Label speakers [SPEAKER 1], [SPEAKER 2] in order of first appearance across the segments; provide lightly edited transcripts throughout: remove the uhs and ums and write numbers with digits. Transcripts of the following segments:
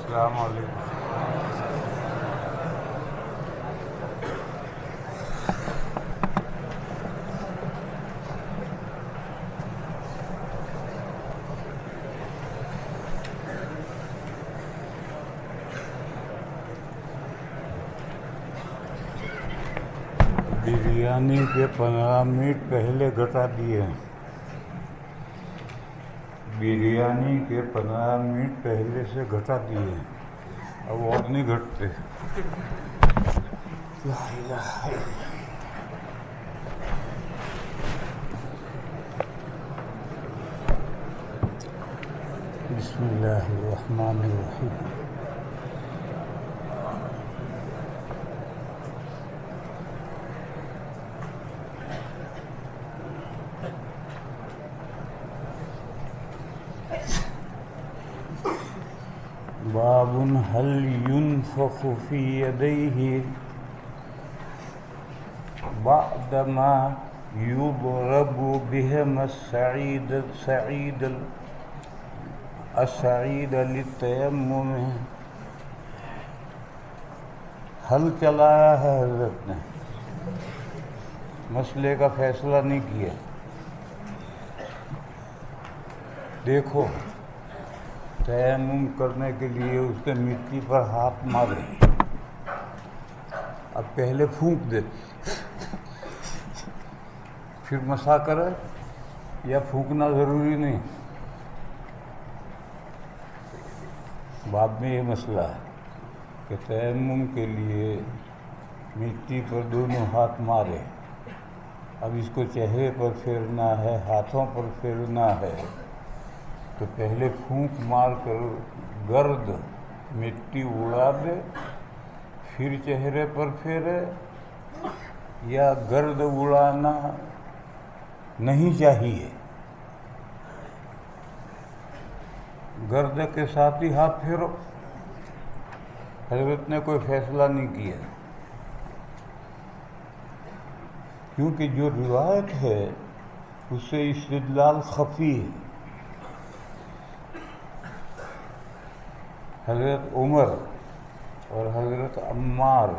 [SPEAKER 1] السلام علیکم. بریانی کے 15 منٹ پہلے گھٹا دیے ہیں. بریانی کے 15 منٹ پہلے سے گھٹا دیے ہیں. اب اور نہیں گھٹتے. لا الہ الا اللہ. بسم اللہ الرحمن الرحیم. باب هل ينفخ في يديه بعدما يضرب بهما الصعيد للتيمم. حل چلایا ہے حضرت نے، مسئلے کا فیصلہ نہیں کیا. دیکھو، تیمم کرنے کے لیے اس نے مٹی پر ہاتھ مارے. اب پہلے پھونک دے، پھر مسح کرے، یا پھونکنا ضروری نہیں. باب میں یہ مسئلہ ہے کہ تیمم کے لیے مٹی پر دونوں ہاتھ مارے. اب اس کو چہرے پر پھیرنا ہے، ہاتھوں پر پھیرنا ہے، تو پہلے پھونک مار کر گرد مٹی اڑا دے، پھر چہرے پر پھیرے. یا گرد اڑانا نہیں چاہیے، گرد کے ساتھ ہی ہاتھ پھیرو. حضرت نے کوئی فیصلہ نہیں کیا، کیونکہ جو روایت ہے اس سے استدلال خفی ہے. حضرت عمر اور حضرت عمار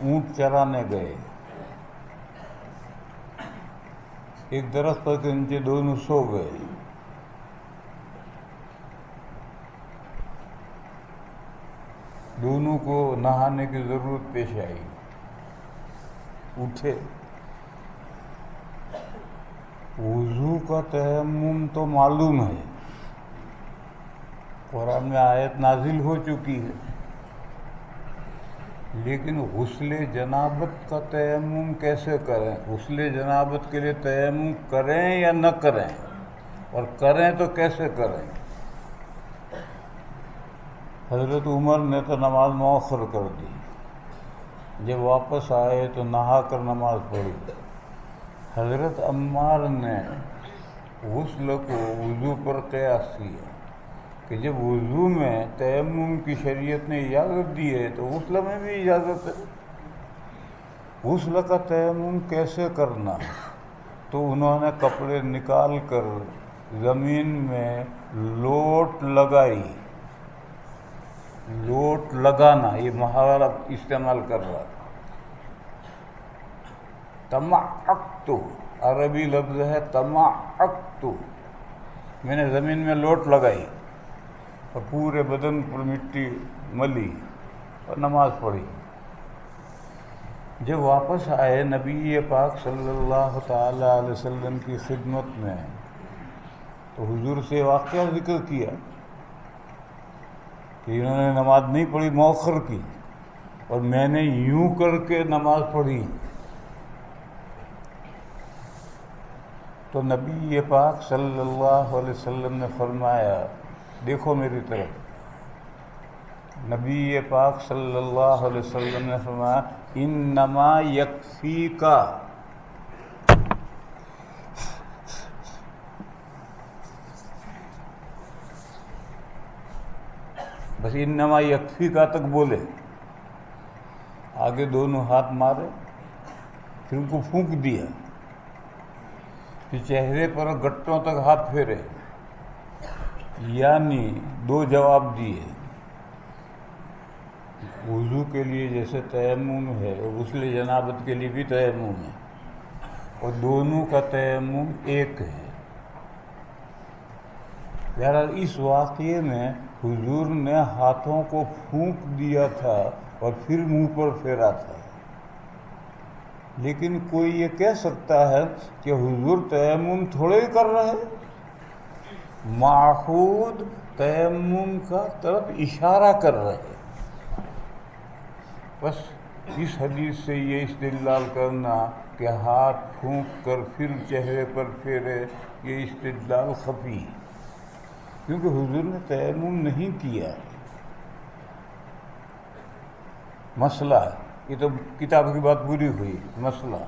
[SPEAKER 1] اونٹ چرانے گئے. ایک درخت کے نیچے دونوں سو گئے. دونوں کو نہانے کی ضرورت پیش آئی. اٹھے. وضو کا تیمم تو معلوم ہے، قرآن میں آیت نازل ہو چکی ہے، لیکن غسل جنابت کا تیمم کیسے کریں؟ غسل جنابت کے لیے تیمم کریں یا نہ کریں، اور کریں تو کیسے کریں؟ حضرت عمر نے تو نماز مؤخر کر دی. جب واپس آئے تو نہا کر نماز پڑھی. حضرت عمار نے غسل کو وضو پر قیاس کیا کہ جب وضو میں تیمم کی شریعت نے اجازت دی ہے تو غسل میں بھی اجازت ہے. غسل کا تیمم کیسے کرنا؟ تو انہوں نے کپڑے نکال کر زمین میں لوٹ لگائی. لوٹ لگانا، یہ محاورہ استعمال کر رہا. تمعقت، عربی لفظ ہے تمعقت، میں نے زمین میں لوٹ لگائی اور پورے بدن پر مٹی ملی اور نماز پڑھی. جب واپس آئے نبی پاک صلی اللہ تعالی علیہ وسلم کی خدمت میں تو حضور سے واقعہ ذکر کیا کہ انہوں نے نماز نہیں پڑھی، مؤخر کی، اور میں نے یوں کر کے نماز پڑھی. تو نبی پاک صلی اللہ علیہ وسلم نے فرمایا، دیکھو میری طرف. نبی پاک صلی اللہ علیہ وسلم نے فرمایا، انما یکفیکا، بس انما یکفیکا تک بولے. آگے دونوں ہاتھ مارے، پھر ان کو پھونک دیا، پھر چہرے پر گٹوں تک ہاتھ پھیرے. یعنی دو جواب دیے. وضو کے لیے جیسے تیمم ہے، غسل جنابت کے لیے بھی تیمم ہے، اور دونوں کا تیمم ایک ہے. بہرحال اس واقعے میں حضور نے ہاتھوں کو پھونک دیا تھا اور پھر منہ پر پھیرا تھا. لیکن کوئی یہ کہہ سکتا ہے کہ حضور تیمم تھوڑے ہی کر رہے، معہود تیمم کا طرف اشارہ کر رہے. بس اس حدیث سے یہ استدلال کرنا کہ ہاتھ پھونک کر پھر چہرے پر پھیرے، یہ استدلال خفی ہے، کیونکہ حضور نے تیمم نہیں کیا. مسئلہ یہ تو کتاب کی بات پوری ہوئی. مسئلہ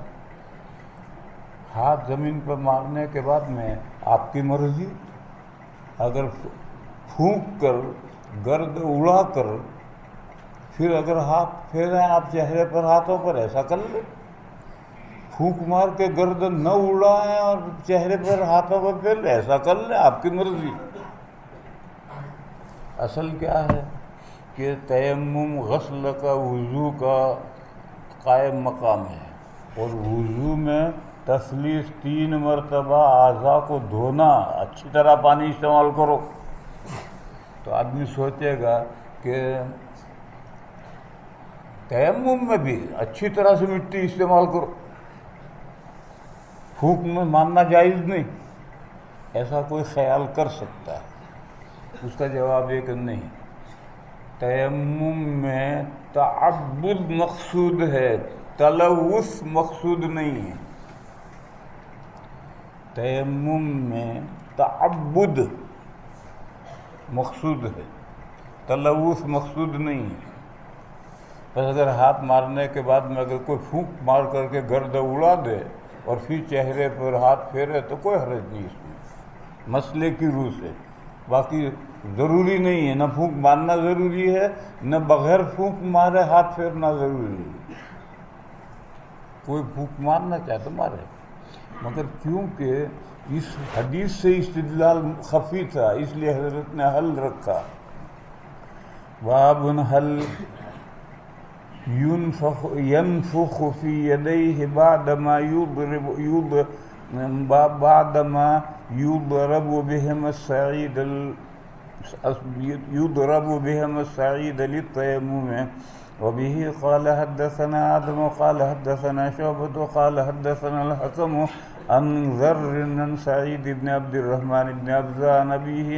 [SPEAKER 1] ہاتھ زمین پر مارنے کے بعد میں آپ کی مرضی، اگر پھونک کر گرد اڑا کر پھر اگر ہاتھ پھیریں آپ چہرے پر ہاتھوں پر، ایسا کر لیں. پھونک مار کے گرد نہ اڑائیں اور چہرے پر ہاتھوں پر پھیر لیں، ایسا کر لیں، آپ کی مرضی. اصل کیا ہے کہ تیمم غسل کا، وضو کا قائم مقام ہے، اور وضو میں تثلیث 3 مرتبہ اعضاء کو دھونا، اچھی طرح پانی استعمال کرو. تو آدمی سوچے گا کہ تیمم میں بھی اچھی طرح سے مٹی استعمال کرو، پھونک میں ماننا جائز نہیں. ایسا کوئی خیال کر سکتا ہے؟ اس کا جواب یہ کہ نہیں. تیمم میں تعبد مقصود ہے، تلوث مقصود نہیں ہے. تیمم میں تعبد مقصود ہے، تلوث مقصود نہیں ہے. بس اگر ہاتھ مارنے کے بعد میں اگر کوئی پھونک مار کر کے گرد اڑا دے اور پھر چہرے پر ہاتھ پھیرے تو کوئی حرج نہیں اس میں، مسئلے کی روح سے. باقی ضروری نہیں ہے، نہ پھونک مارنا ضروری ہے، نہ بغیر پھونک مارے ہاتھ پھیرنا ضروری ہے. کوئی پھونک مارنا چاہے تو مارے، مگر کیونکہ اس حدیث سے استدلال خفی تھا، اس لیے حضرت نے حل رکھا. باب حل ينفخ في يديه بعدما يضرب بهم الصعيد للتيمم. وبه قال حدثنا آدم قال حدثنا شعبة قال حدثنا الحكم عن ذر عن سعيد بن عبد الرحمن بن عبزة عن أبيه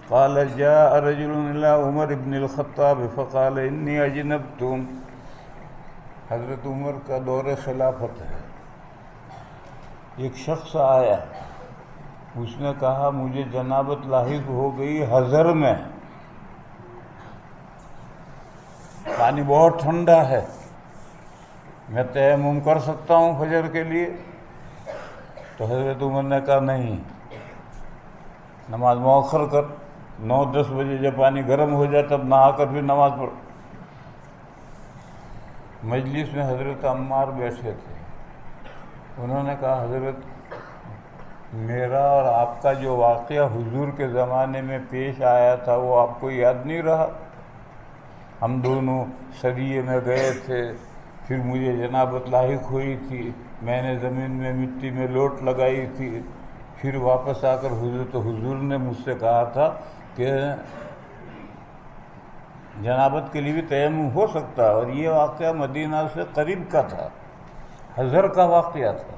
[SPEAKER 1] قال جاء رجل إلى عمر بن الخطاب فقال إني أجنبت. حضرت عمر کا دور خلافت ہے. ایک شخص آیا، اس نے کہا مجھے جنابت لاحق ہو گئی حضر میں، پانی بہت ٹھنڈا ہے، میں تیمم کر سکتا ہوں فجر کے لیے؟ تو حضرت عمر نے کہا نہیں، نماز مؤخر کر، 9-10 بجے جب پانی گرم ہو جائے تب نہا کر پھر نماز پڑھ. مجلس میں حضرت عمار بیٹھے تھے. انہوں نے کہا حضرت میرا اور آپ کا جو واقعہ حضور کے زمانے میں پیش آیا تھا وہ آپ کو یاد نہیں رہا؟ ہم دونوں سریے میں گئے تھے، پھر مجھے جنابت لاحق ہوئی تھی، میں نے زمین میں مٹی میں لوٹ لگائی تھی، پھر واپس آ کر حضور نے مجھ سے کہا تھا کہ جنابت کے لیے بھی تیمم ہو سکتا ہے، اور یہ واقعہ مدینہ سے قریب کا تھا، حضر کا واقعہ تھا.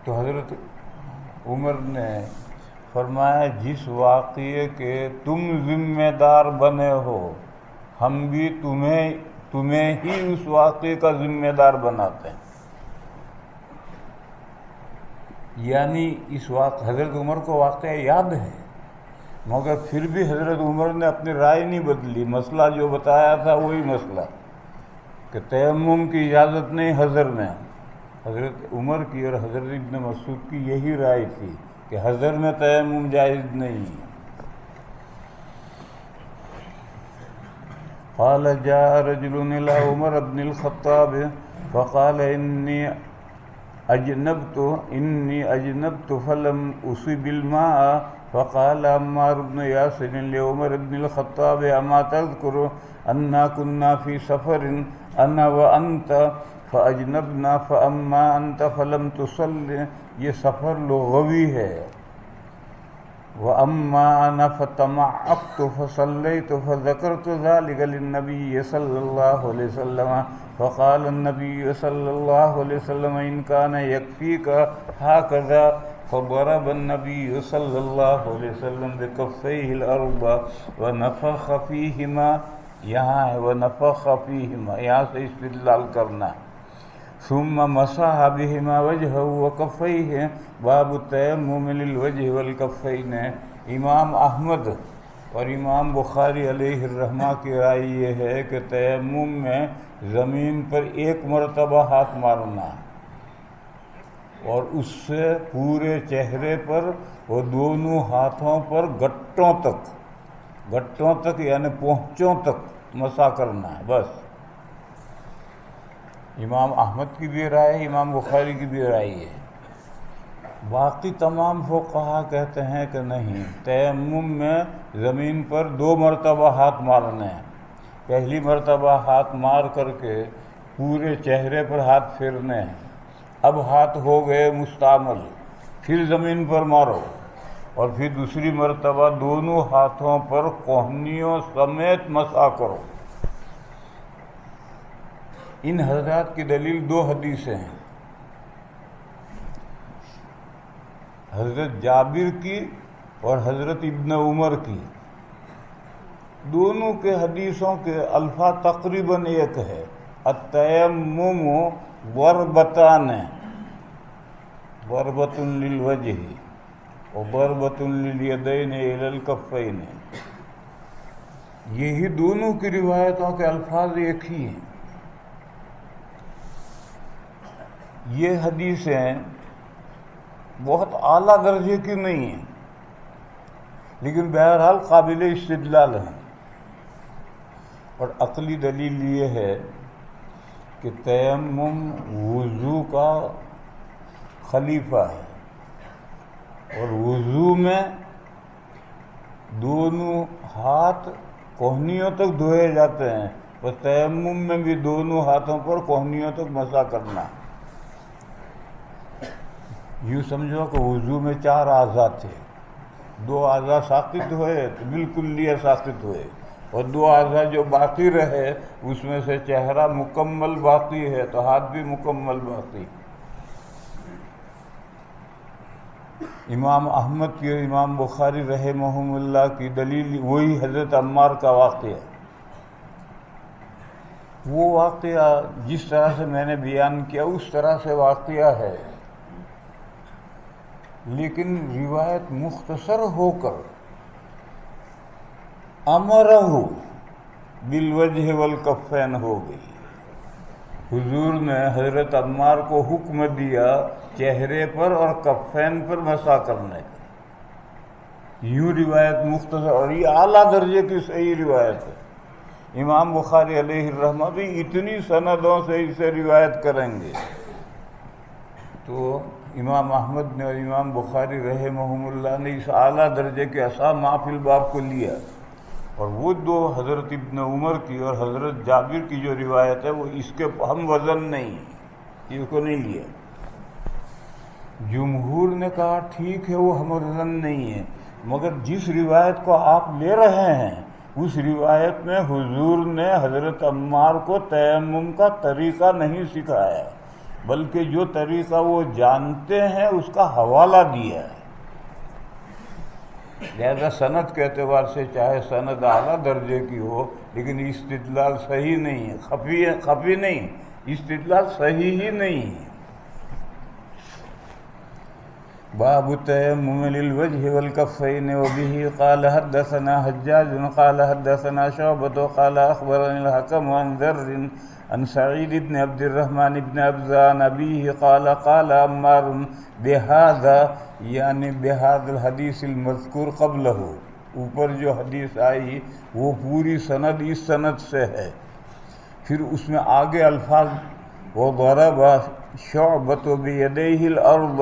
[SPEAKER 1] تو حضرت عمر نے فرمایا جس واقعے کے تم ذمہ دار بنے ہو ہم بھی تمہیں ہی اس واقعے کا ذمہ دار بناتے ہیں. یعنی اس حضرت عمر کو واقعہ یاد ہے، مگر پھر بھی حضرت عمر نے اپنی رائے نہیں بدلی. مسئلہ جو بتایا تھا وہی مسئلہ کہ تیمم کی اجازت نہیں حضر میں. حضرت عمر کی اور حضرت ابن مسعود کی یہی رائے تھی کہ حضر میں تیمم جائز نہیں. قال جاء رجل إلى عمر بن الخطاب فقال إني أجنبت فلم أصب الماء فقال عمار بن ياسر لعمر بن الخطاب اما تذكر انا كنا في سفر انا وانت فاجنبنا فاما انت فلم تصل. یہ سفر لغوی ہے. وَأَمَّا أَنَا فَتَمَعَّقْتُ فَصَلَّيْتُ فَذَكَرْتُ ذَلِكَ لِلنَّبِيِّ صلى الله عليه وسلم فقال النبي صلى الله عليه وسلم إن كان يكفيك هكذا. فضرب النبي صلى الله عليه وسلم بكفيه الأرض ونفخ فيهما. یہاں ہے ونفخ فيهما، یہاں سے استدلال کرنا. ثم مسح بهما وجهه وكفيه. باب التيمم للوجه والكفين. امام احمد اور امام بخاری علیہ الرحمہ کی رائے یہ ہے کہ تیمم میں زمین پر ایک مرتبہ ہاتھ مارنا اور اس سے پورے چہرے پر اور دونوں ہاتھوں پر گٹوں تک یعنی پہنچوں تک مسح کرنا ہے بس. امام احمد کی بھی رائے، امام بخاری کی بھی رائے ہے. باقی تمام فقہا کہتے ہیں کہ نہیں، تیمم میں زمین پر 2 مرتبہ ہاتھ مارنے ہیں. پہلی مرتبہ ہاتھ مار کر کے پورے چہرے پر ہاتھ پھیرنے ہیں. اب ہاتھ ہو گئے مستعمل، پھر زمین پر مارو اور پھر دوسری مرتبہ دونوں ہاتھوں پر کوہنیوں سمیت مسح کرو. ان حضرات کی دلیل 2 حدیثیں ہیں، حضرت جابر کی اور حضرت ابن عمر کی. دونوں کے حدیثوں کے الفاظ تقریباً ایک ہے. التیمم ضربتان، ضربۃ للوجہ وضربۃ للیدین الی الکفین. یہی دونوں کی روایتوں کے الفاظ ایک ہی ہیں. یہ حدیثیں بہت اعلیٰ درجے کی نہیں ہیں لیکن بہرحال قابل استدلال ہیں. اور عقلی دلیل یہ ہے کہ تیمم وضو کا خلیفہ ہے اور وضو میں دونوں ہاتھ کوہنیوں تک دھوئے جاتے ہیں اور تیمم میں بھی دونوں ہاتھوں پر کوہنیوں تک مسح کرنا. یوں سمجھو کہ وضو میں 4 اعضاء تھے، 2 اعضاء ساقط ہوئے تو بالکل ساقط ہوئے اور 2 اعضاء جو باقی رہے اس میں سے چہرہ مکمل باقی ہے تو ہاتھ بھی مکمل باقی. امام احمد کی اور امام بخاری رحمہم اللہ کی دلیل وہی حضرت عمار کا واقعہ. وہ واقعہ جس طرح سے میں نے بیان کیا اس طرح سے واقعہ ہے، لیکن روایت مختصر ہو کر امرہ بالوجہ والکفین ہو گئی. حضور نے حضرت عمار کو حکم دیا چہرے پر اور کفین پر مسح کرنے کا. یوں روایت مختصر اور یہ اعلیٰ درجے کی صحیح روایت ہے. امام بخاری علیہ الرحمہ بھی اتنی سندوں سے اسے روایت کریں گے تو امام احمد نے اور امام بخاری رحمہم اللہ نے اس اعلیٰ درجے کے اسامہ فی الباب کو لیا. اور وہ 2 حضرت ابن عمر کی اور حضرت جابر کی جو روایت ہے وہ اس کے ہم وزن نہیں، اس کو نہیں لیا. جمہور نے کہا ٹھیک ہے وہ ہم وزن نہیں ہے، مگر جس روایت کو آپ لے رہے ہیں اس روایت میں حضور نے حضرت عمار کو تیمم کا طریقہ نہیں سکھایا بلکہ جو طریقہ وہ جانتے ہیں اس کا حوالہ دیا ہے. لہذا سند کے اعتبار سے چاہے سند اعلیٰ درجے کی ہو لیکن استدلال صحیح نہیں ہے، خفی نہیں، استدلال صحیح ہی نہیں ہے. باب التیمم للوجه والكفين وبه قال حدثنا حجاج قال حدثنا شعبة قال أخبرني الحكم عن ذر عن سعيد بن عبد الرحمن بن أبزة عن أبيه قال قال عمار بهذا یعنی بهذا الحديث المذكور قبله. اوپر جو حدیث آئی وہ پوری سند اس سند سے ہے، پھر اس میں آگے الفاظ وضرب شعبة بيديه الأرض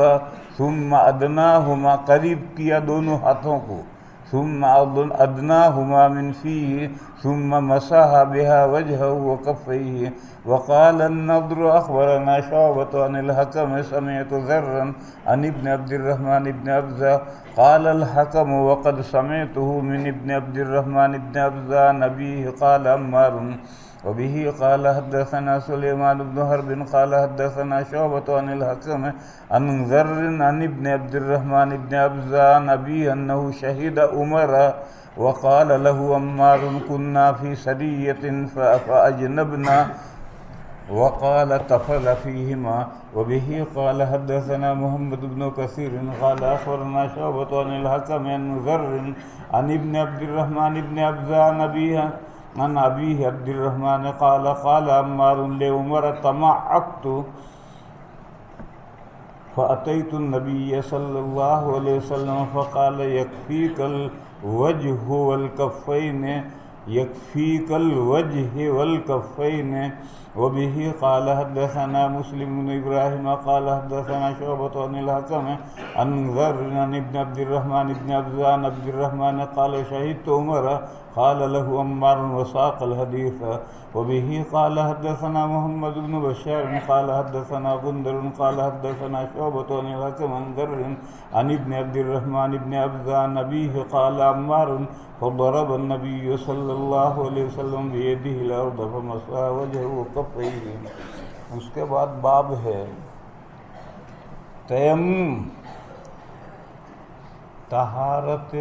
[SPEAKER 1] ثم ادناہما قریب کیا دونوں ہاتھوں کو، ثم ادناہما من فیہ ثم مسح بها وجهه وكفيه وقال النضر اخبرنا شعبة عن الحكم سمعت ذرا عن ابن عبد الرحمن بن ابزة قال الحكم وقد سمعته من ابن عبد الرحمن بن ابزة عن أبيه قال عمار وبه قال حدثنا سليمان بن حرب قال حدثنا شعبة عن الحكم عن ذر عن ابن عبد الرحمن بن أبزة عن أبيه أنه شهد عمر وقال له عمار كنا في سرية فأجنبنا وقال طفل فيهما وبه قال حدثنا محمد بن كثير قال أخبرنا شعبة عن الحكم عن ذر عن ابن عبد الرحمن بن أبزة عن أبيه عبد الرحمن قال عمار لعمر تمعقت فأتيت النبي صلى الله عليه وسلم فقال يكفيك الوجه والكفين يكفيك الوجه والكفين وبه قال حدثنا مسلم بن إبراهيم قال حدثنا شعبة عن الحكم عن ذر عن ابن عبد الرحمن بن أبزة عن عبد الرحمن قال شهدت عمر قال له عمار وساق الحديث وبه قال حدثنا محمد بن بشار قال حدثنا غندر قال حدثنا شعبة عن الحكم عن ذر عن ابن عبد الرحمن بن أبزة عن أبيه قال عمار فضرب النبي صلى الله عليه وسلم بيده الأرض فمسح وجهه وكفيه۔ اس کے بعد باب ہے تیمم، طہارت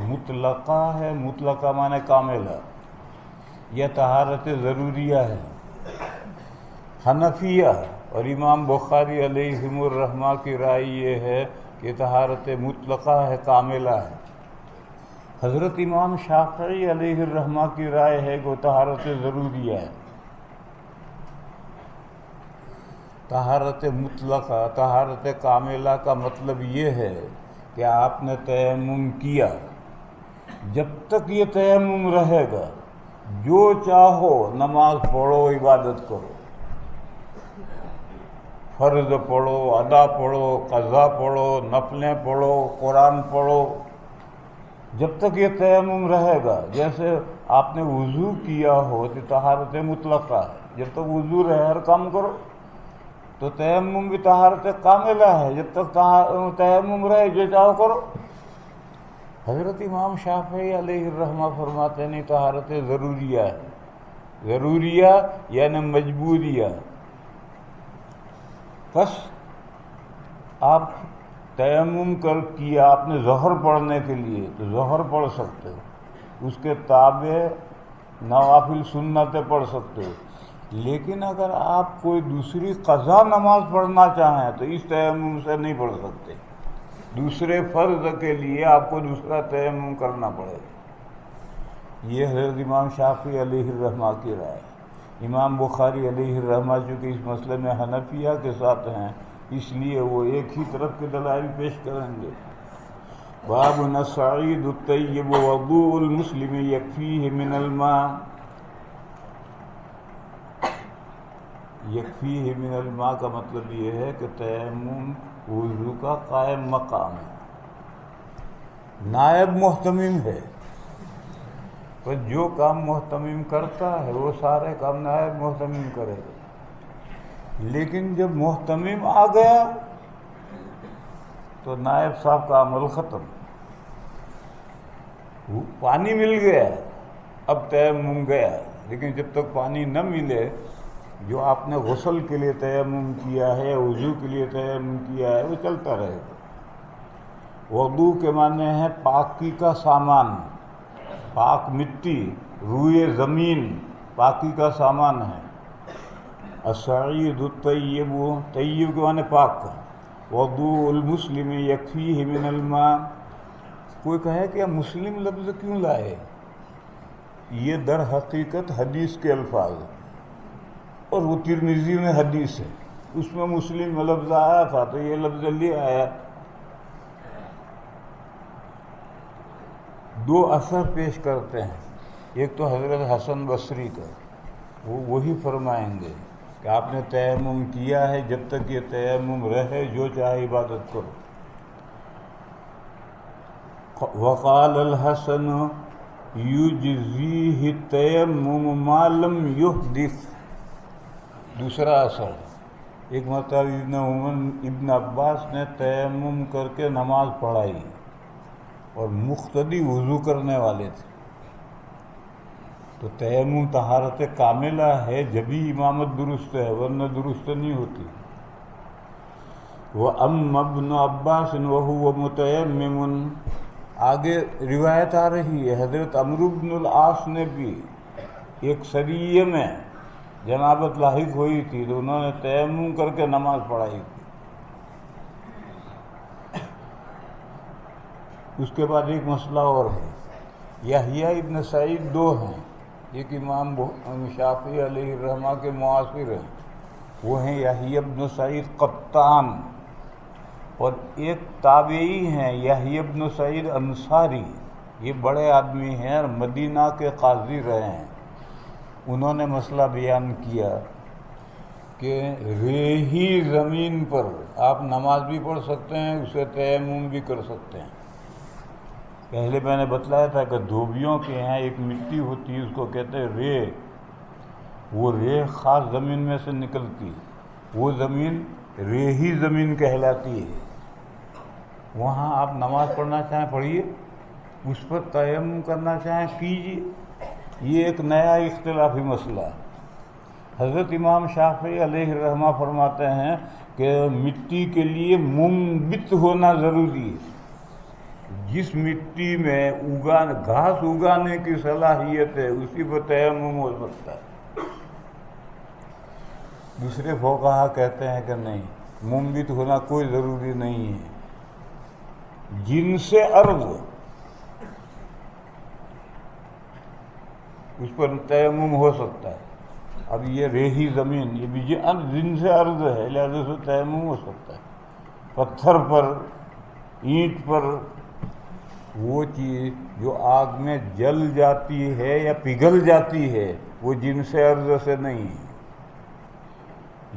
[SPEAKER 1] مطلقہ ہے، مطلقہ معنی کاملہ، یہ طہارت ضروریہ ہے۔ حنفیہ اور امام بخاری علیہم الرحمہ کی رائے یہ ہے کہ طہارت مطلقہ ہے، کاملہ ہے۔ حضرت امام شافعی علیہ الرحمہ کی رائے ہے کہ وہ طہارت ضروریہ ہے۔ طہارت مطلقہ، طہارت کاملہ کا مطلب یہ ہے کہ آپ نے تیمم کیا، جب تک یہ تیمم رہے گا جو چاہو نماز پڑھو، عبادت کرو، فرض پڑھو، ادا پڑھو، قضا پڑھو، نفلیں پڑھو، قرآن پڑھو، جب تک یہ تیمم رہے گا۔ جیسے آپ نے وضو کیا ہو تو طہارت مطلقہ ہے، جب تک وضو رہے ہر کام کرو۔ تو تیمم بھی طہارت کاملہ ہے، جب تک تیمم رہے جو چاہو کرو۔ حضرت امام شافعی علیہ الرحمہ فرماتے ہیں نہیں، طہارت ضروریہ ہے، ضروریہ یعنی مجبوریہ۔ بس آپ تیمم کر کیا آپ نے ظہر پڑھنے کے لیے تو ظہر پڑھ سکتے ہو، اس کے تابع نوافل سنتیں پڑھ سکتے ہو، لیکن اگر آپ کوئی دوسری قضا نماز پڑھنا چاہیں تو اس تیمم سے نہیں پڑھ سکتے۔ دوسرے فرض کے لیے آپ کو دوسرا تیمم کرنا پڑے گا۔ یہ حضرت امام شافعی علیہ الرحمہ کی رائے ہے۔ امام بخاری علیہ الرحمہ چونکہ اس مسئلے میں حنفیہ کے ساتھ ہیں، اس لیے وہ ایک ہی طرف کے دلائل پیش کریں گے۔ باب الصعید الطیب وضوء المسلم یکفیہ من الماء، یکفیہ من الماء کا مطلب یہ ہے کہ تیمم وضو کا قائم مقام ہے، نائب محتمم ہے، تو جو کام محتمم کرتا ہے وہ سارے کام نائب محتمم کرے گا۔ لیکن جب محتمم آ گیا تو نائب صاحب کا عمل ختم، پانی مل گیا اب تیمم گیا، لیکن جب تک پانی نہ ملے جو آپ نے غسل کے لیے تیمم کیا ہے، وضو کے لیے تیمم کیا ہے، وہ چلتا رہے گا۔ وضو کے معنی ہے پاکی کا سامان، پاک مٹی، روئے زمین پاکی کا سامان ہے۔ الصعید الطیب، طیب کے معنی پاک کا۔ وضوء المسلم یکفیہ من الماء، کوئی کہے کہ مسلم لفظ کیوں لائے؟ یہ در حقیقت حدیث کے الفاظ ہیں، اور وہ ترمذی میں حدیث ہے، اس میں مسلم لفظ آیا تھا تو یہ لفظ لے آیا۔ دو اثر پیش کرتے ہیں، ایک تو حضرت حسن بصری کا، وہ وہی فرمائیں گے کہ کہ آپ نے تیمم کیا ہے، جب تک یہ تیمم رہے جو چاہے عبادت کرو۔ وقال الحسن یجزیہ التیمم ما لم یحدث۔ دوسرا اثر، ایک مرتبہ ابن عباس نے تیمم کر کے نماز پڑھائی اور مقتدی وضو کرنے والے تھے، تو تیمم طہارت کاملہ ہے جبھی امامت درست ہے، ورنہ درست نہیں ہوتی۔ وَأَمَّا ابْنُ عَبَّاسٍ وَهُوَ مُتَيَمِّمٌ۔ آگے روایت آ رہی ہے حضرت عمرو بن العاص نے بھی ایک سریے میں جنابت لاحق ہوئی تھی تو انہوں نے تیمم کر کے نماز پڑھائی تھی۔ اس کے بعد ایک مسئلہ اور ہے، یحییٰ ابن سعید دو ہیں، ایک امام شافعی علیہ الرحمہ کے معاصر ہیں، وہ ہیں یحییٰ ابن سعید قطان، اور ایک تابعی ہیں یحییٰ ابن سعید انصاری، یہ بڑے آدمی ہیں اور مدینہ کے قاضی رہے ہیں۔ انہوں نے مسئلہ بیان کیا کہ ریحی زمین پر آپ نماز بھی پڑھ سکتے ہیں، اسے تیمم بھی کر سکتے ہیں۔ پہلے میں نے بتلایا تھا کہ دھوبیوں کے یہاں ایک مٹی ہوتی ہے، اس کو کہتے ہیں ریح، وہ ریح خاص زمین میں سے نکلتی، وہ زمین ریحی زمین کہلاتی ہے۔ وہاں آپ نماز پڑھنا چاہیں پڑھیے، اس پر تیمم کرنا چاہیں کیجیے، یہ ایک نیا اختلافی مسئلہ ہے۔ حضرت امام شافعی علیہ الرحمہ فرماتے ہیں کہ مٹی کے لیے منبت ہونا ضروری ہے، جس مٹی میں گھاس اگانے کی صلاحیت ہے اسی پر تیمم ہو سکتا ہے۔ دوسرے فقہا کہتے ہیں کہ نہیں، منبت ہونا کوئی ضروری نہیں ہے، جنس ارض اس پر تیمم ہو سکتا ہے۔ اب یہ ریحی زمین یہ بھی جنس ارض ہے، لہذا سے تیمم ہو سکتا ہے۔ پتھر پر، اینٹ پر، وہ چیز جو آگ میں جل جاتی ہے یا پگھل جاتی ہے وہ جنس ارض سے نہیں ہے۔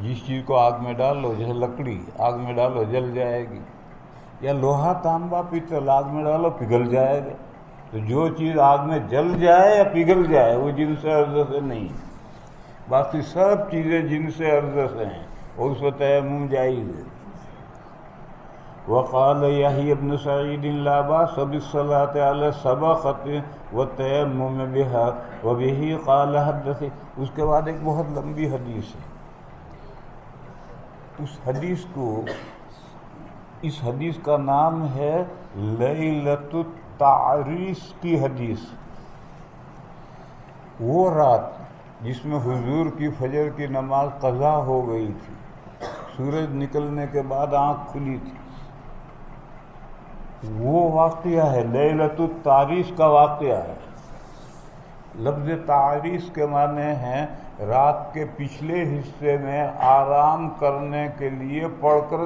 [SPEAKER 1] جس چیز کو آگ میں ڈال لو، جیسے لکڑی آگ میں ڈالو جل جائے گی، یا لوہا تانبا پیتل آگ میں ڈالو پگھل جائے گا، تو جو چیز آگ میں جل جائے یا پگھل جائے وہ جنس ارض سے نہیں ہے۔ باقی سب چیزیں جنس ارض سے ہیں اور اس پر تیمم جائز ہے۔ وقال یحییٰ ابن سعید لا باس بالصلاة علی السبخة والتیمم بها وبه قال حدثني۔ اس کے بعد ایک بہت لمبی حدیث ہے، اس حدیث کا نام ہے لیلۃ التعریس کی حدیث۔ وہ رات جس میں حضور کی فجر کی نماز قضا ہو گئی تھی، سورج نکلنے کے بعد آنکھ کھلی تھی، وہ واقعہ ہے، لیلۃ التعریس کا واقعہ ہے۔ لفظ تعریس کے معنی ہیں رات کے پچھلے حصے میں آرام کرنے کے لیے پڑھ کر،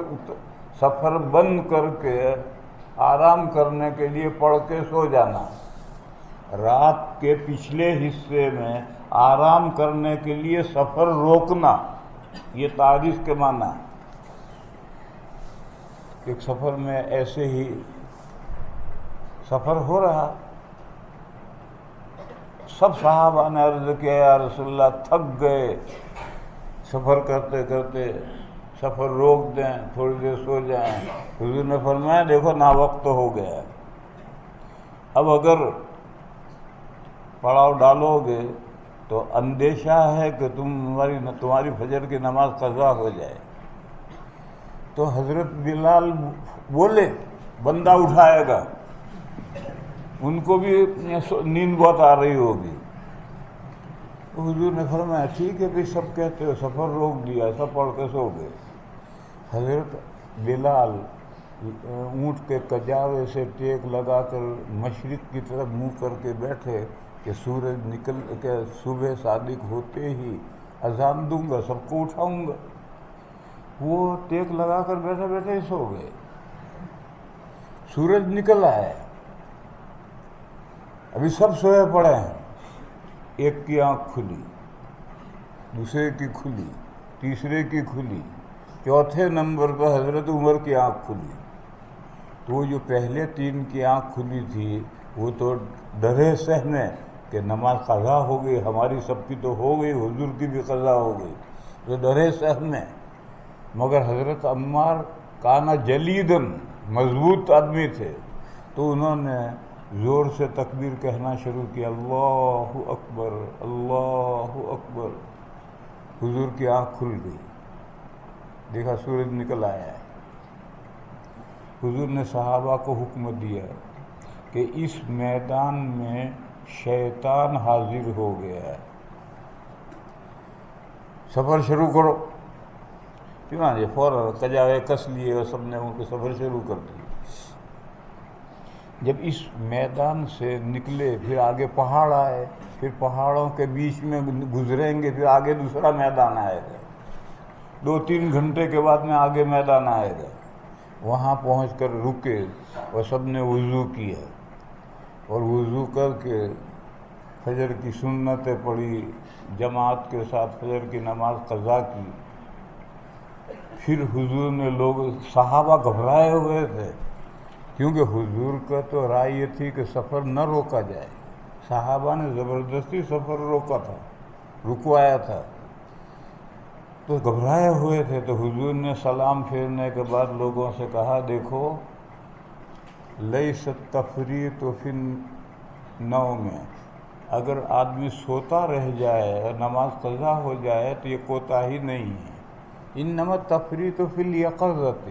[SPEAKER 1] سفر بند کر کے آرام کرنے کے لیے پڑھ کے سو جانا، رات کے پچھلے حصے میں آرام کرنے کے لیے سفر روکنا، یہ تعریس کے معنی ہے۔ ایک سفر میں ایسے ہی سفر ہو رہا، سب صحابہ نے عرض کیا یا رسول اللہ تھک گئے، سفر کرتے کرتے سفر روک دیں، تھوڑی دیر سو جائیں۔ حضور نے فرمایا دیکھو نا وقت ہو گیا ہے، اب اگر پڑاؤ ڈالو گے تو اندیشہ ہے کہ تمہاری فجر کی نماز قضا ہو جائے۔ تو حضرت بلال بولے بندہ اٹھائے گا، ان کو بھی نیند بہت آ رہی ہوگی۔ تو حضور نے فرمایا ٹھیک ہے بھی سب کہتے ہو، سفر روک دیا، سب پڑھ کے سو گئے۔ حضرت بلال اونٹ کے کجاوے سے ٹیک لگا کر مشرق کی طرف منہ کر کے بیٹھے کہ سورج نکل کے صبح صادق ہوتے ہی اذان دوں گا، سب کو اٹھاؤں گا۔ وہ ٹیک لگا کر بیٹھے بیٹھے ہی سو گئے۔ سورج نکل آئے، ابھی سب سوئے پڑے ہیں، ایک کی آنکھ کھلی، دوسرے کی کھلی، تیسرے کی کھلی، چوتھے نمبر پر حضرت عمر کی آنکھ کھلی۔ تو جو پہلے 3 کی آنکھ کھلی تھی وہ تو ڈرے سہمے کہ نماز قضا ہو گئی، ہماری سب کی تو ہو گئی، حضور کی بھی قضا ہو گئی، تو ڈرے سہمے۔ مگر حضرت عمار کانا جلیدن، مضبوط آدمی تھے، تو انہوں نے زور سے تکبیر کہنا شروع کیا، اللہ اکبر اللہ اکبر۔ حضور کی آنکھ کھل گئی، دیکھا سورج نکل آیا ہے۔ حضور نے صحابہ کو حکم دیا کہ اس میدان میں شیطان حاضر ہو گیا ہے، سفر شروع کرو۔ چنانچہ فوراً کجاوے کس لیے اور سب نے ان کو سفر شروع کر دیا۔ جب اس میدان سے نکلے پھر آگے پہاڑ آئے، پھر پہاڑوں کے بیچ میں گزریں گے، پھر آگے دوسرا میدان آئے گا، 2-3 گھنٹے کے بعد میں آگے میدان آئے گا۔ وہاں پہنچ کر رکے اور سب نے وضو کیا، اور وضو کر کے فجر کی سنتیں پڑھی، جماعت کے ساتھ فجر کی نماز قضا کی۔ پھر حضور نے صحابہ گھبرائے ہوئے تھے، کیونکہ حضور کا تو رائے یہ تھی کہ سفر نہ روکا جائے، صحابہ نے زبردستی سفر روکا تھا، رکوایا تھا، تو گھبرائے ہوئے تھے۔ تو حضور نے سلام پھیرنے کے بعد لوگوں سے کہا، دیکھو لیس التفریط فی النوم، اگر آدمی سوتا رہ جائے اور نماز قضا ہو جائے تو یہ کوتاہی نہیں ہے، انما التفریط فی الیقظۃ،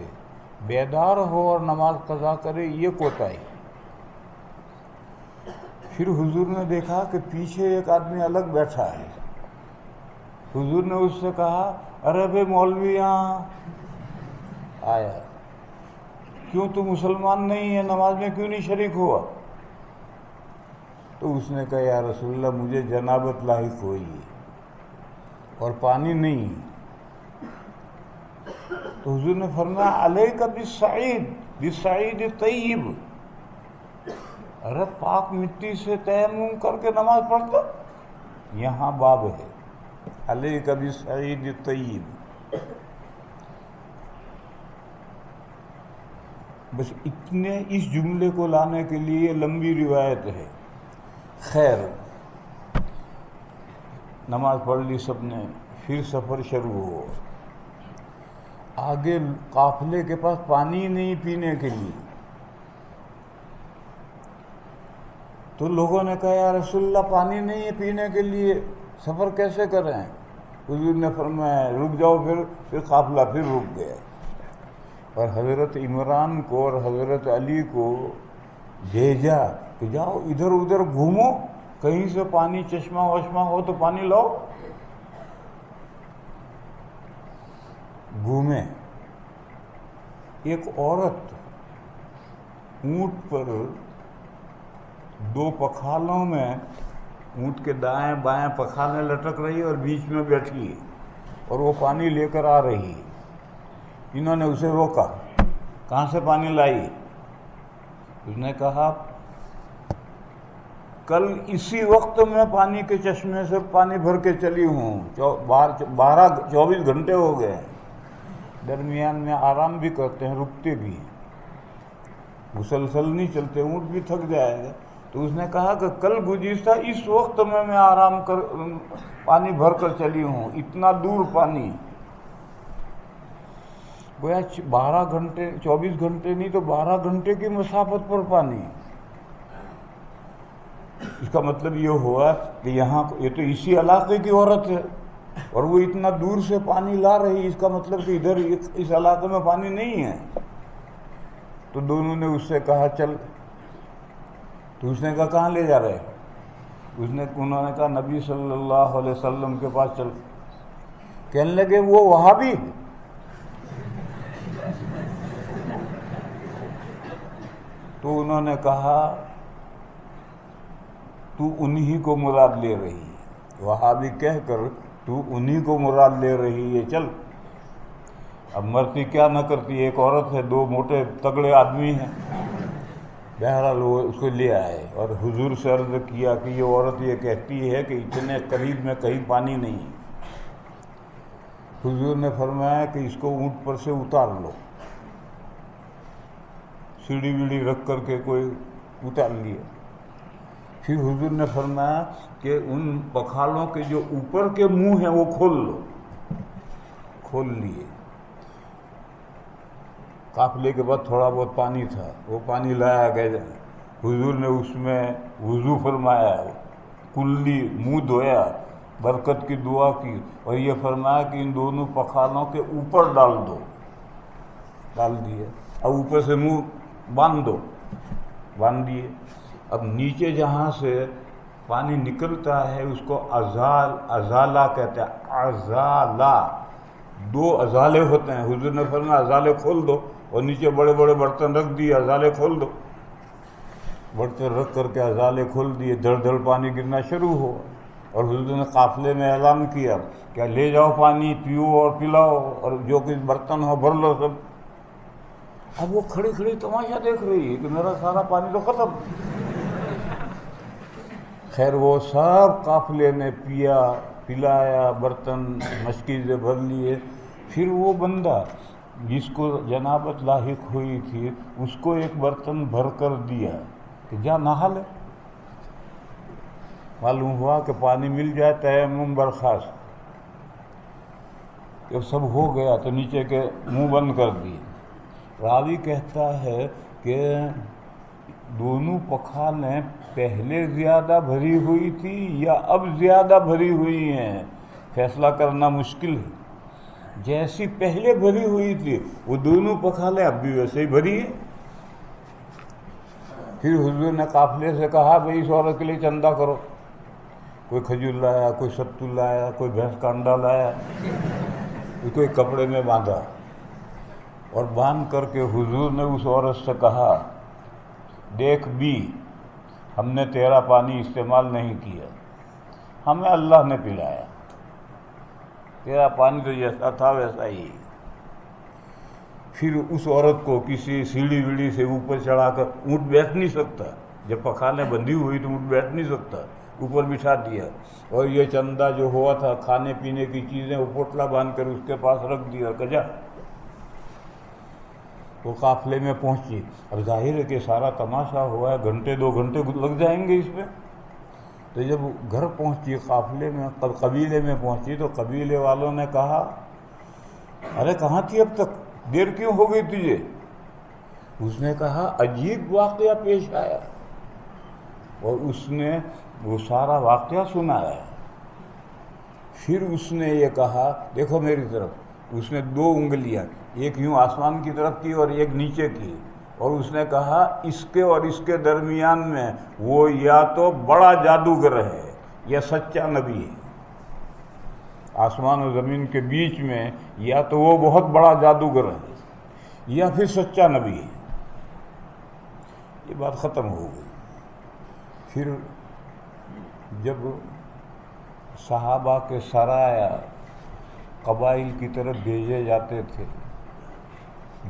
[SPEAKER 1] بیدار ہو اور نماز قضا کرے یہ کوتاہی۔ پھر حضور نے دیکھا کہ پیچھے ایک آدمی الگ بیٹھا ہے۔ حضور نے اس سے کہا، ارے بھائی مولوی یہاں آیا، کیوں تو مسلمان نہیں ہے، نماز میں کیوں نہیں شریک ہوا؟ تو اس نے کہا، یا رسول اللہ مجھے جنابت لاحق ہوئی ہے اور پانی نہیں ہے۔ تو حضور نے فرمایا، علیک بالصعید، بالصعید الطیب، ارے پاک مٹی سے تیمم کر کے نماز پڑھتا، یہاں باب ہے، علیک بالصعید الطیب۔ بس اتنے اس جملے کو لانے کے لیے لمبی روایت ہے۔ خیر، نماز پڑھ لی سب نے، پھر سفر شروع ہوا۔ آگے قافلے کے پاس پانی نہیں پینے کے لیے، تو لوگوں نے کہا، یا رسول اللہ پانی نہیں ہے پینے کے لیے، سفر کیسے کریں؟ حضور نے فرمایا، رک جاؤ، پھر قافلہ پھر رک گیا، اور حضرت عمران کو اور حضرت علی کو بھیجا کہ جاؤ ادھر ادھر گھومو، کہیں سے پانی چشمہ وشمہ ہو تو پانی لاؤ۔ گھومے، ایک عورت اونٹ پر 2 پکھالوں میں، اونٹ کے دائیں بائیں پکھالیں لٹک رہی اور بیچ میں بیٹھی ہے، اور وہ پانی لے کر آ رہی ہے۔ انہوں نے اسے روکا، کہاں سے پانی لائی؟ اس نے کہا، کل اسی وقت میں پانی کے چشمے سے پانی بھر کے چلی ہوں، 24 گھنٹے ہو گئے ہیں، درمیان میں آرام بھی کرتے ہیں، رکتے بھی ہیں، مسلسل نہیں چلتے، اونٹ بھی تھک جائے گا۔ تو اس نے کہا کہ کل گزشتہ اس وقت میں آرام کر پانی بھر کر چلی ہوں، اتنا دور پانی، گویا 12 گھنٹے، 24 گھنٹے نہیں تو 12 گھنٹے کی مسافت پر پانی۔ اس کا مطلب یہ ہوا کہ یہاں یہ تو اسی علاقے کی عورت ہے اور وہ اتنا دور سے پانی لا رہی، اس کا مطلب کہ ادھر اس علاقے میں پانی نہیں ہے۔ تو دونوں نے اس سے کہا چل، تو اس نے کہا کہاں لے جا رہے؟ انہوں نے کہا نبی صلی اللہ علیہ وسلم کے پاس چل۔ کہنے لگے وہ وہابی؟ تو انہوں نے کہا تو انہی کو مراد لے رہی ہے، وہابی کہہ کر تو انہی کو مراد لے رہی ہے، چل۔ اب مرتی کیا نہ کرتی، ایک عورت ہے، 2 موٹے تگڑے آدمی ہیں، بہرحال وہ اس کو لے آئے اور حضور سے عرض کیا کہ یہ عورت یہ کہتی ہے کہ اتنے قریب میں کہیں پانی نہیں ہے۔ حضور نے فرمایا کہ اس کو اونٹ پر سے اتار لو، سیڑھی ویڑھی رکھ کر کے کوئی اتار لیا۔ پھر حضور نے فرمایا کہ ان پکھالوں کے جو اوپر کے منہ ہیں وہ کھول لو، کھول لیے۔ قافلے کے بعد تھوڑا بہت پانی تھا، وہ پانی لایا گیا، حضور نے اس میں وضو فرمایا، کلی منہ دھویا، برکت کی دعا کی، اور یہ فرمایا کہ ان دونوں پکھالوں کے اوپر ڈال دو، ڈال دیے۔ اب اوپر سے منہ باندھ دو، باندھ دیے۔ اب نیچے جہاں سے پانی نکلتا ہے اس کو ازالہ کہتے ہیں، ازالہ، دو ازالے ہوتے ہیں۔ حضور نے فرمایا ازالے کھول دو، اور نیچے بڑے بڑے برتن رکھ دیے، ازالے کھول دو، برتن رکھ کر کے ازالے کھول دیے، دھڑ دھڑ پانی گرنا شروع ہوا۔ اور حضور نے قافلے میں اعلان کیا کہ لے جاؤ پانی، پیو اور پلاؤ، اور جو کچھ برتن ہو بھر لو سب۔ اب وہ کھڑی کھڑی تماشا دیکھ رہی ہے کہ میرا سارا پانی تو ختم۔ خیر وہ سب قافلے نے پیا، پلایا، برتن مشکی سے بھر لیے۔ پھر وہ بندہ جس کو جنابت لاحق ہوئی تھی اس کو ایک برتن بھر کر دیا کہ جا نہا لے۔ معلوم ہوا کہ پانی مل جائے تیمم برخاست۔ جب سب ہو گیا تو نیچے کے منہ بند کر دیے۔ راوی کہتا ہے کہ دونوں پکھالیں پہلے زیادہ بھری ہوئی تھی یا اب زیادہ بھری ہوئی ہیں، فیصلہ کرنا مشکل ہے۔ جیسی پہلے بھری ہوئی تھی وہ دونوں پکھالیں اب بھی ویسے ہی بھری ہیں۔ پھر حضور نے قافلے سے کہا بھئی اس عورت کے لیے چندہ کرو۔ کوئی کھجور لایا، کوئی ستو لایا، کوئی بھینس کا انڈا لایا، کوئی کپڑے میں باندھا، اور باندھ کر کے حضور نے اس عورت سے کہا دیکھ بھی، ہم نے تیرا پانی استعمال نہیں کیا، ہمیں اللہ نے پلایا، تیرا پانی تو جیسا تھا ویسا ہی۔ پھر اس عورت کو کسی سیڑھی ویڑھی سے اوپر چڑھا کر، اونٹ بیٹھ نہیں سکتا، جب پکھالیں بندھی ہوئی تو اونٹ بیٹھ نہیں سکتا، اوپر بٹھا دیا، اور یہ چندہ جو ہوا تھا کھانے پینے کی چیزیں وہ پوٹلا باندھ کر اس کے پاس رکھ دیا کہ جا۔ وہ قافلے میں پہنچی۔ اب ظاہر ہے کہ سارا تماشا ہوا ہے، گھنٹے 2 گھنٹے لگ جائیں گے اس میں۔ تو جب گھر پہنچی، قافلے میں قبیلے میں پہنچی تو قبیلے والوں نے کہا ارے کہاں تھی اب تک، دیر کیوں ہو گئی تجھے؟ اس نے کہا عجیب واقعہ پیش آیا، اور اس نے وہ سارا واقعہ سنایا۔ پھر اس نے یہ کہا دیکھو میری طرف، اس نے 2 انگلیاں، ایک یوں آسمان کی طرف کی اور ایک نیچے کی، اور اس نے کہا اس کے اور اس کے درمیان میں وہ یا تو بڑا جادوگر ہے یا سچا نبی ہے۔ آسمان و زمین کے بیچ میں یا تو وہ بہت بڑا جادوگر ہے یا پھر سچا نبی ہے۔ یہ بات ختم ہو گئی۔ پھر جب صحابہ کے سرایا قبائل کی طرف بھیجے جاتے تھے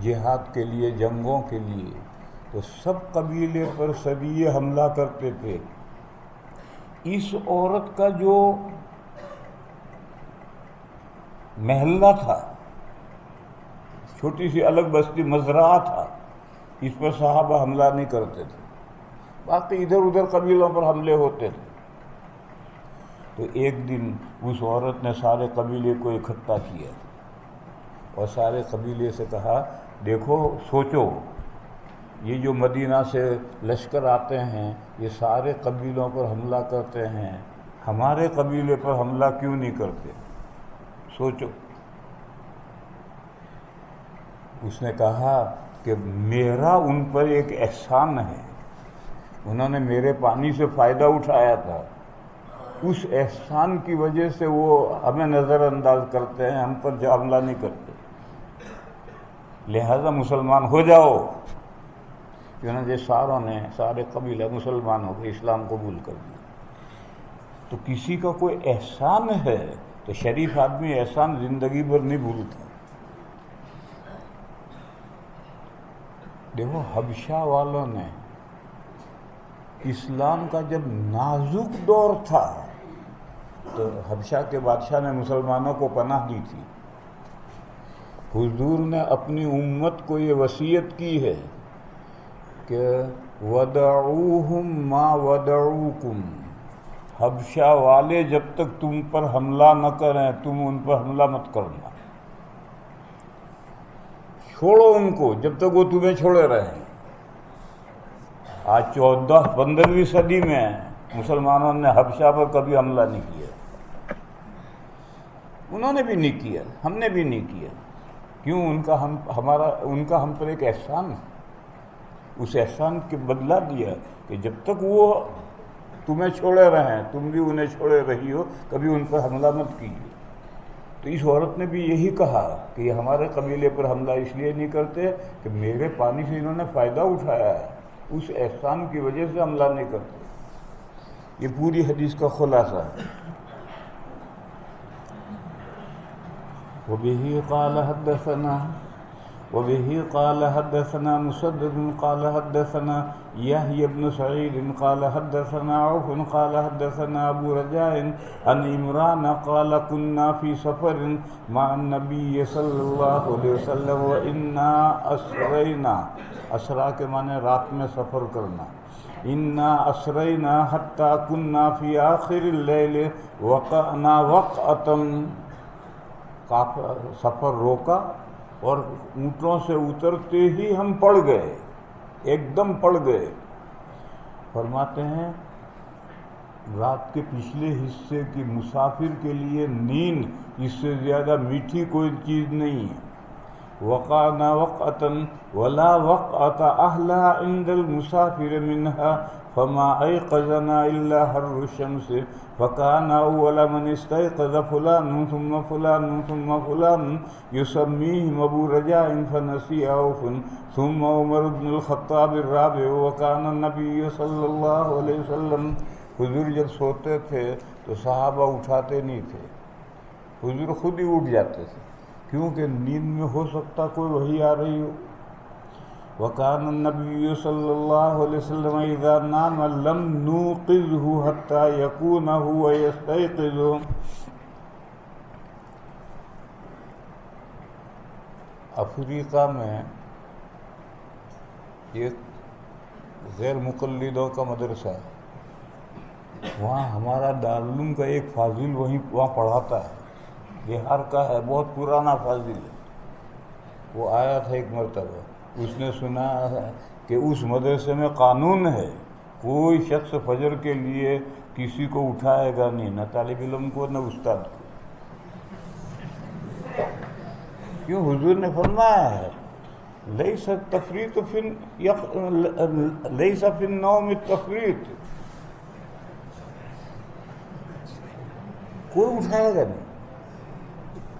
[SPEAKER 1] جہاد کے لیے، جنگوں کے لیے، تو سب قبیلے پر سریے حملہ کرتے تھے۔ اس عورت کا جو محلہ تھا، چھوٹی سی الگ بستی مزرعہ تھا، اس پر صحابہ حملہ نہیں کرتے تھے، باقی ادھر ادھر قبیلوں پر حملے ہوتے تھے۔ تو ایک دن اس عورت نے سارے قبیلے کو اکٹھا کیا اور سارے قبیلے سے کہا دیکھو سوچو، یہ جو مدینہ سے لشکر آتے ہیں یہ سارے قبیلوں پر حملہ کرتے ہیں، ہمارے قبیلے پر حملہ کیوں نہیں کرتے؟ سوچو۔ اس نے کہا کہ میرا ان پر ایک احسان ہے، انہوں نے میرے پانی سے فائدہ اٹھایا تھا، اس احسان کی وجہ سے وہ ہمیں نظر انداز کرتے ہیں، ہم پر حملہ نہیں کرتے، لہذا مسلمان ہو جاؤ۔ چنانچہ سارے قبیلے مسلمان ہو کے اسلام قبول کر دیا۔ تو کسی کا کوئی احسان ہے تو شریف آدمی احسان زندگی بھر نہیں بھولتا۔ دیکھو حبشہ والوں نے اسلام کا جب نازک دور تھا تو حبشہ کے بادشاہ نے مسلمانوں کو پناہ دی تھی، حضور نے اپنی امت کو یہ وصیت کی ہے کہ وَدَعُوهُمْ مَا وَدَعُوكُمْ، حبشہ والے جب تک تم پر حملہ نہ کریں تم ان پر حملہ مت کرنا، چھوڑو ان کو جب تک وہ تمہیں چھوڑے رہیں۔ آج 15ویں صدی میں مسلمانوں نے حبشہ پر کبھی حملہ نہیں کیا، انہوں نے بھی نہیں کیا، ہم نے بھی نہیں کیا۔ کیوں؟ ان کا ہم پر ایک احسان ہے، اس احسان کے بدلہ دیا کہ جب تک وہ تمہیں چھوڑے رہیں تم بھی انہیں چھوڑے رہی ہو، کبھی ان پر حملہ مت کیجیے۔ تو اس عورت نے بھی یہی کہا کہ یہ ہمارے قبیلے پر حملہ اس لیے نہیں کرتے کہ میرے پانی سے انہوں نے فائدہ اٹھایا ہے، اس احسان کی وجہ سے حملہ نہیں کرتے۔ یہ پوری حدیث کا خلاصہ ہے۔ وبه قال حدثنا مسدد قال حدثنا يحيى بن سعيد قال حدثنا عوف قال حدثنا أبو رجاء عن عمران قال كنا في سفر مع النبي صلى الله عليه وسلم وإنا أسرينا، اسرا کے معنی رات میں سفر کرنا، إنا أسرينا حتى كنا في آخر الليل وقعنا وقعة، سفر روکا اور اونٹوں سے اترتے ہی ہم پڑ گئے، ایک دم پڑ گئے۔ فرماتے ہیں رات کے پچھلے حصے کی مسافر کے لیے نیند اس سے زیادہ میٹھی کوئی چیز نہیں ہے۔ وقعنا وقعة ولا وقعة أحلى عند المسافر منها فما أيقظنا إلا حر الشمس فكان أول من استيقظ فلان ثم فلان ثم فلان يسميهم أبو رجاء فنسي عوف ثم عمر بن الخطاب الرابع وكان النبي صلى الله عليه وسلم، حضور جب سوتے تھے تو صحابہ اٹھاتے نہیں تھے، حضور خود ہی اٹھ جاتے تھے، کیونکہ نیند میں ہو سکتا کوئی وحی آ رہی ہو۔ وَكَانَ النَّبِيُّ صلی اللہ علیہ وسلم اذا نام لم نوقظه حتى يكون هو يستيقظ۔ افریقہ میں ایک غیر مقلدوں کا مدرسہ ہے، وہاں ہمارا دارالعلوم کا ایک فاضل وہاں پڑھاتا ہے، بہار کا ہے، بہت پرانا فاضل ہے۔ وہ آیا تھا ایک مرتبہ، اس نے سنا ہے کہ اس مدرسے میں قانون ہے کوئی شخص فجر کے لیے کسی کو اٹھائے گا نہیں، نہ طالب علم کو نہ استاد کو۔ کیوں؟ حضور نے فرمایا ہے لیس التفریط لیس فی النوم التفریط، کوئی اٹھائے گا نہیں۔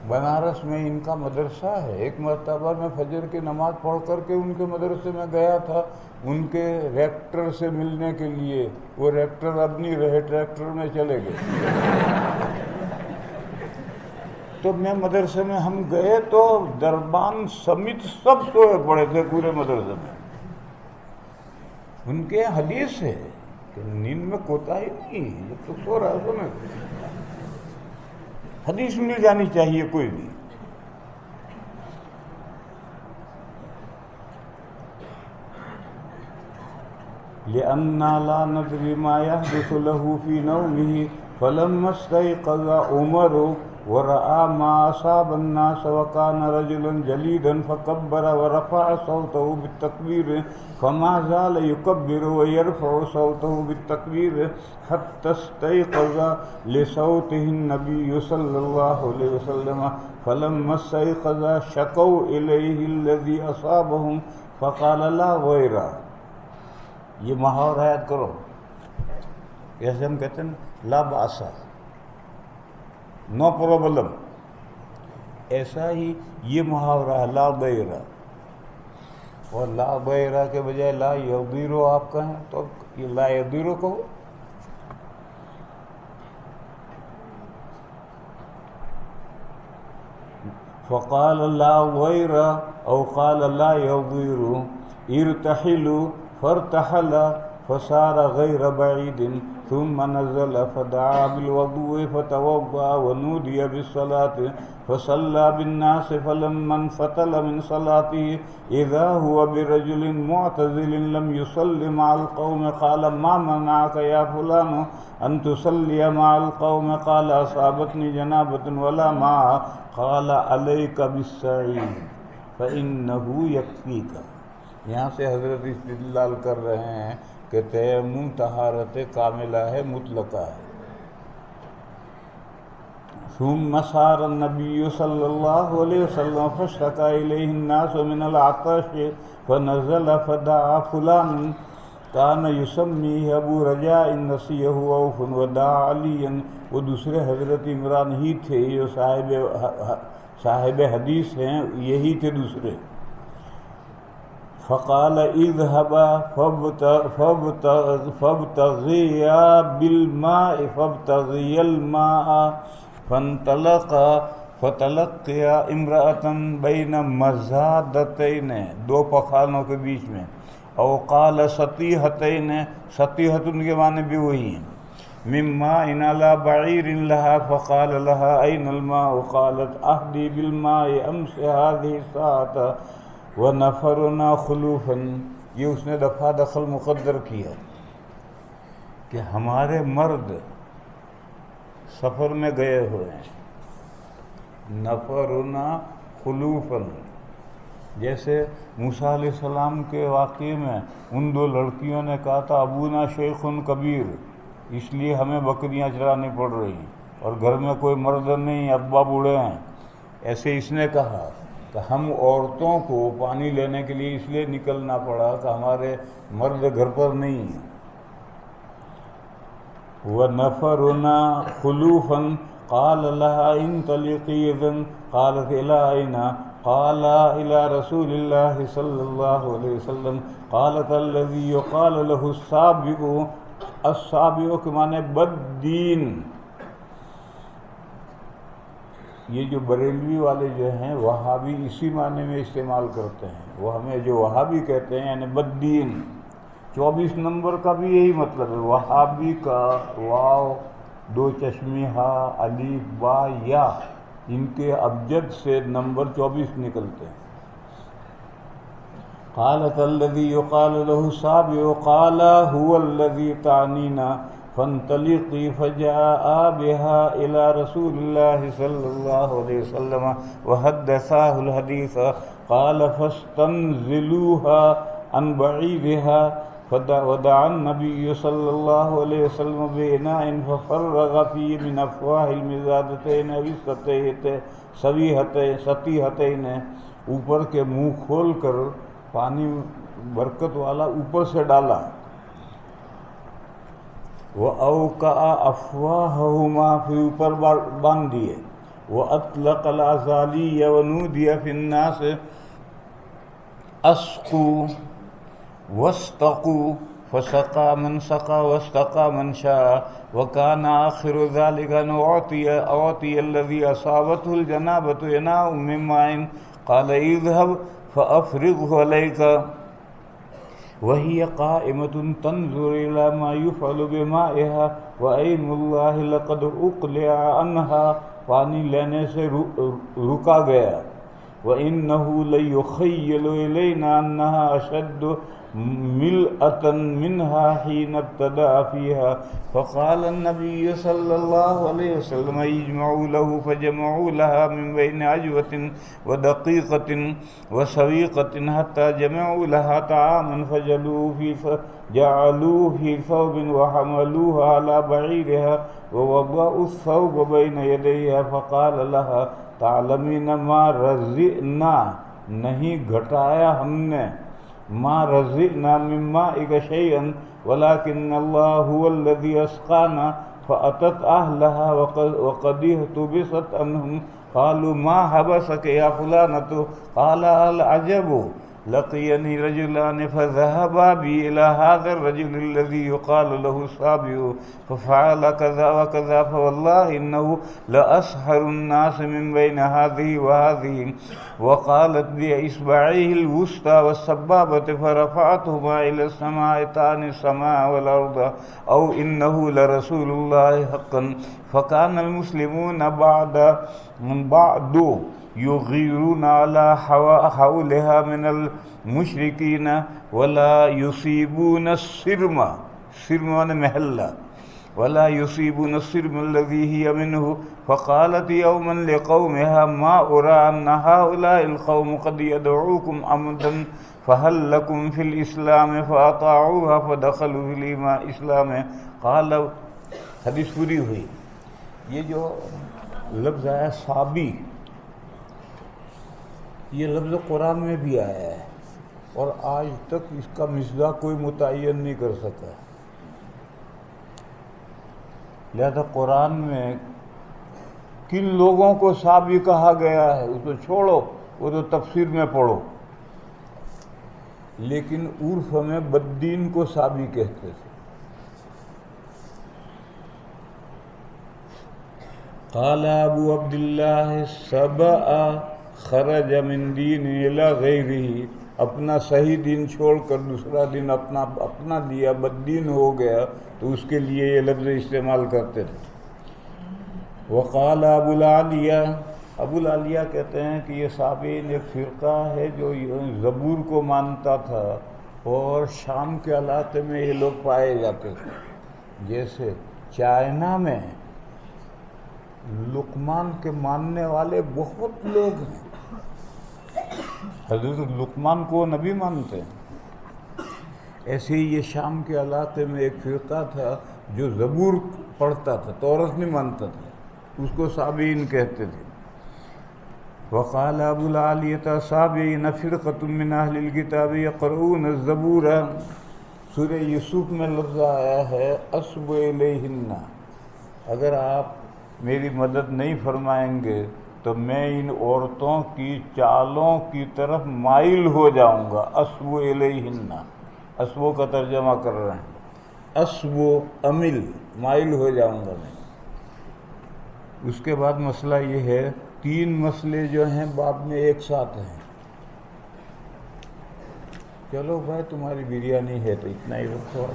[SPEAKER 1] بنارس میں ان کا مدرسہ ہے، ایک مرتبہ میں فجر کی نماز پڑھ کر کے ان کے مدرسے میں گیا تھا ان کے ریکٹر سے ملنے کے لیے، وہ ریکٹر اب نہیں رہے، ٹریکٹر میں چلے گئے۔ تو میں مدرسے میں ہم گئے تو دربان سمیت سب سوئے پڑے تھے پورے مدرسے میں۔ ان کے حدیث ہے کہ نیند میں کوتاہی نہیں، جب تک سو رہا ہے سونے کو، حدیث مل جانی چاہیے کوئی بھی۔ لِأَنَّا لَا نَدْرِي مَا يَحْدُثُ لَهُ فِي نَوْمِهِ فَلَمَّا اسْتَيْقَظَ عُمَرُ وَرَأَى مَا أَصَابَ النَّاسَ وَكَانَ رَجُلًا جَلِيدًا فَكَبَّرَ وَرَفَعَ صَوْتَهُ بِالتَّكْبِيرِ فَمَا زَالَ يُكَبِّرُ وَيَرْفَعُ صَوْتَهُ بِالتَّكْبِيرِ حَتَّى اسْتَيْقَظَ لِصَوْتِهِ النَّبِيُّ صَلَّى اللَّهُ عَلَيْهِ وسلم فَلَمَّا اسْتَيْقَظَ شَكَوْا إِلَيْهِ الَّذِي أَصَابَهُمْ فَقَالَ لَا غَيْرَ۔ یہ محاورہ یاد کرو، جیسے ہم کہتے ہیں لا بأس، نو پرابلم، ایسا ہی یہ محاورہ ہے لا ضیرہ، اور لا ضیرہ کے بجائے لا یضیر آپ کہیں تو یہ لا یضیر کہو۔ فقال لا ضیر او قال لا یضیر ارتحلوا فارتحل فصار غير بعيد ثم نزل فدعا بالوضوء فتوضأ ونودي بالصلاة فصلى بالناس فلما انفتل من صلاته إذا هو برجل معتزل لم يصل مع القوم قال ما منعك يا فلان أن تصلي مع القوم قال أصابتني جنابة ولا ماء قال عليك بالسعي فإنه يكفيك۔ یہاں سے حضرت استدلال کر رہے ہیں کہ تیمم طہارت کاملہ ہے، مطلقہ ہے۔ ثم سار النبی صلی اللہ علیہ وسلم فاشتكى إليه الناس من العطش فنزل فدعا فلان كان يسميه ابو رجاء نسيه عوف ودعا عليا، وہ دوسرے حضرت عمران ہی تھے جو صاحب حدیث ہیں، یہی تھے دوسرے۔ فقال اذهبا فابتغيا بالماء فابتغيا الماء فانطلقا فتلقيا امرأة بين مزادتين، دو پخانوں کے بیچ میں، او قال سطیحتین، سطیحت ان کے معنی بھی وہی ہیں، من ماء على بعير لها فقال لها أين الماء قالت أهدي بالماء أمس هذه الساعة ونفرنا خلوفا۔ یہ اس نے دفعہ دخل مقدر کیا کہ ہمارے مرد سفر میں گئے ہوئے ہیں، نفرنا خلوفا، جیسے موسیٰ علیہ السلام کے واقعے میں ان دو لڑکیوں نے کہا تھا ابونا شیخ کبیر، اس لیے ہمیں بکریاں چرانی پڑ رہی ہیں اور گھر میں کوئی مرد نہیں، ابا بوڑھے ہیں۔ ایسے اس نے کہا کہ ہم عورتوں کو پانی لینے کے لیے اس لیے نکلنا پڑا کہ ہمارے مرد گھر پر نہیں ہیں۔ وَنَفَرُنَا خُلُوفًا قَالَ لَهَا انطَلِقِي إِذًا قَالَتْ إِلَىٰ أَيْنَ قَالَ إِلَىٰ رَسُولِ اللَّهِ صلی اللہ علیہ وسلم قالت الذي يقال له السابع، السابع کے معنی بددین۔ یہ جو بریلوی والے جو ہیں وہابی اسی معنی میں استعمال کرتے ہیں، وہ ہمیں جو وہابی کہتے ہیں یعنی بددین۔ 24 نمبر کا بھی یہی مطلب ہے، وہابی کا واو، دو چشمی ہا، الف با یا، ان کے ابجد سے نمبر 24 نکلتے ہیں۔ قالت الذي يقال له السابع قال هو الذي تعنينا فانطلقي فجاء بها إلى رسول الله صلى الله عليه وسلم وحدثاه الحديث قال فاستنزلوها عن بعيدها ودعا النبي صلى الله عليه وسلم بإناء ففرغ فيه من أفواه المزادتين سطيحتين، اوپر کے منہ کھول کر پانی برکت والا اوپر سے ڈالا۔ وَأَوْقَعَ أَفْوَاهُمَا، پھر اوپر باندھ دیے۔ وَأَطْلَقَ الْأَزَالِيَّ وَنُودِيَ فِي النَّاسِ أَسْقُوا وَاسْتَقُوا فَسَقَى مَنْ سَقَى وَاسْتَقَى مَنْ شَاءَ وَكَانَ آخِرُ ذَلِكَ أَنْ أُعْطِيَ الَّذِي أَصَابَتْهُ الْجَنَابَةُ إِنَاءٌ مِّن مَّاءٍ قَالَ اذْهَبْ فَأَفْرِغْهُ عَلَيْكَ وهي قائمة تنظر إلى ما يفعل بمائها وأيم الله لقد أقلع عنها، پانی لینے سے رکا گیا۔ وإنه ليخيل إلينا أنها أشد ملأة منها حين ابتدأ فيها، فقال النبي صلى الله عليه وسلم اجمعوا له، فجمعوا لها من بين عجوة ودقيقة وسويقة حتى جمعوا لها طعاما فجعلوه في ثوب وحملوها على بعيرها ووضعوا الثوب بين يديها فقال لها تعلمين ما رزقنا، نہیں گھٹایا ہم نے، ما رزقنا من مائك شيئا ولكن الله هو الذي أسقانا، فأتت أهلها وقد احتبست عنهم قالوا ما حبسك يا فلانة قال العجب لقيني رجلان فذهبا بي إلى هذا الرجل الذي يقال له الصابئ ففعل كذا وكذا فوالله إنه لأسحر الناس من بين هذه وهذه وقالت بإصبعيه الوسطى والسبابة فرفعتهما إلى السماء تعني السماء والأرض أو إنه لرسول الله حقا. فكان المسلمون بعد يغيرون على حولها من المشركين ولا يصيبون السرم محلة ولا يصيبون السرم الذي هي منه. فقالت يوما لقومها ما أرى أن هؤلاء القوم قد يدعوكم عمدا فهل لكم في الإسلام فأطاعوها فدخلوا في الإسلام. قال حدیث پوری ہوئی. یہ جو لفظ آیا صابی، یہ لفظ قرآن میں بھی آیا ہے اور آج تک اس کا مصداق کوئی متعین نہیں کر سکا. لہذا قرآن میں کن لوگوں کو صابی کہا گیا ہے اس کو چھوڑو، وہ تو تفسیر میں پڑھو. لیکن عرف میں بددین کو صابی کہتے تھے. قال ابو عبد اللہ سبأ خرج من دین الی غیرہ، اپنا صحیح دین چھوڑ کر دوسرا دین اپنا دیا، بددین ہو گیا، تو اس کے لیے یہ لفظ استعمال کرتے تھے. وقال ابو العالیہ کہتے ہیں کہ یہ صابئین ایک فرقہ ہے جو زبور کو مانتا تھا اور شام کے علاقے میں یہ لوگ پائے جاتے تھے. جیسے چائنا میں لقمان کے ماننے والے بہت لوگ ہیں. حضرت لقمان کو نبی مانتے ہیں. ایسے ہی یہ شام کے علاقے میں ایک فرقہ تھا جو زبور پڑھتا تھا، تورات نہیں مانتا تھا، اس کو صابئین کہتے تھے. وقال ابو العالیہ صابئین فرقۃ من اہل الکتاب یقرؤون الزبور. سورہ یوسف میں لفظ آیا ہے اسب الیہن، اگر آپ میری مدد نہیں فرمائیں گے تو میں ان عورتوں کی چالوں کی طرف مائل ہو جاؤں گا. اسو الیہن، اسو کا ترجمہ کر رہے ہیں، اسو امل، مائل ہو جاؤں گا میں. اس کے بعد مسئلہ یہ ہے، تین مسئلے جو ہیں باب میں ایک ساتھ ہیں. چلو بھائی تمہاری بریانی ہے تو اتنا ہی رکھو.